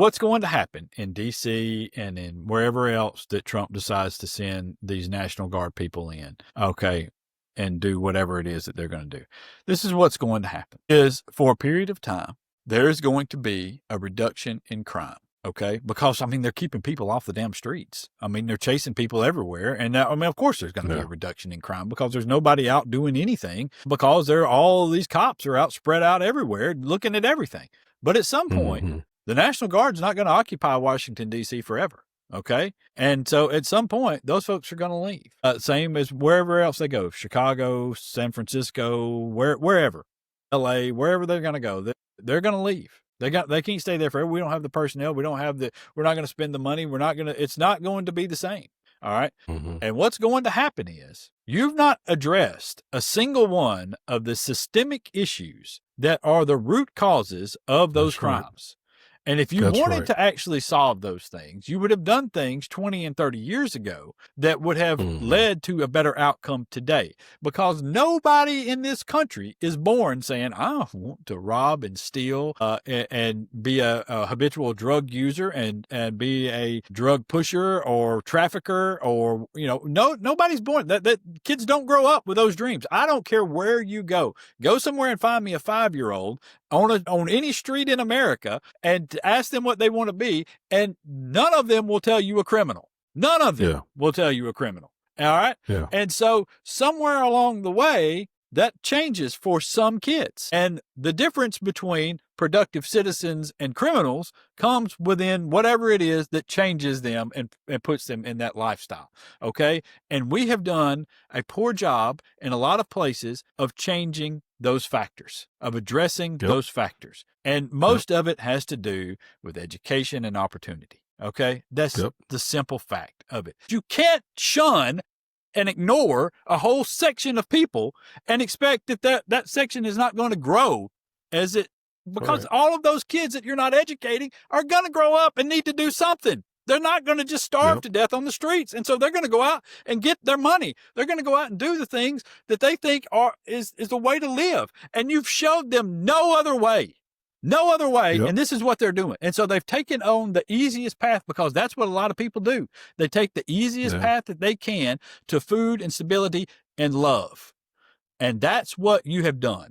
what's going to happen in D.C. and in wherever else that Trump decides to send these National Guard people in, okay, and do whatever it is that they're going to do. This is what's going to happen is for a period of time, there is going to be a reduction in crime. Okay. Because, I mean, they're keeping people off the damn streets. I mean, they're chasing people everywhere. And I mean, of course, there's going to be a reduction in crime because there's nobody out doing anything because all these cops are out spread out everywhere looking at everything. But at some point, the National Guard's not going to occupy Washington, D.C. forever. Okay. And so at some point, those folks are going to leave. Same as wherever else they go, Chicago, San Francisco, wherever, LA, wherever they're going to go, they're going to leave. They can't stay there forever. We don't have the personnel. We're not going to spend the money. It's not going to be the same. All right. And what's going to happen is you've not addressed a single one of the systemic issues that are the root causes of those crimes. And if you wanted to actually solve those things, you would have done things 20 and 30 years ago that would have led to a better outcome today. Because nobody in this country is born saying, I want to rob and steal and be a habitual drug user and be a drug pusher or trafficker or, nobody's born. That kids don't grow up with those dreams. I don't care where you go. Go somewhere and find me a 5-year-old on any street in America and ask them what they want to be, and none of them will tell you a criminal. None of them will tell you a criminal. All right? Yeah. And so somewhere along the way, that changes for some kids. And the difference between productive citizens and criminals comes within whatever it is that changes them and puts them in that lifestyle. Okay? And we have done a poor job in a lot of places of changing those factors, of addressing those factors. And most of it has to do with education and opportunity. Okay? That's the simple fact of it. You can't shun and ignore a whole section of people and expect that section is not going to grow because all of those kids that you're not educating are going to grow up and need to do something. They're not going to just starve to death on the streets. And so they're going to go out and get their money. They're going to go out and do the things that they think is the way to live. And you've showed them no other way. No other way. And this is what they're doing. And so they've taken on the easiest path because that's what a lot of people do. They take the easiest path that they can to food and stability and love. And that's what you have done.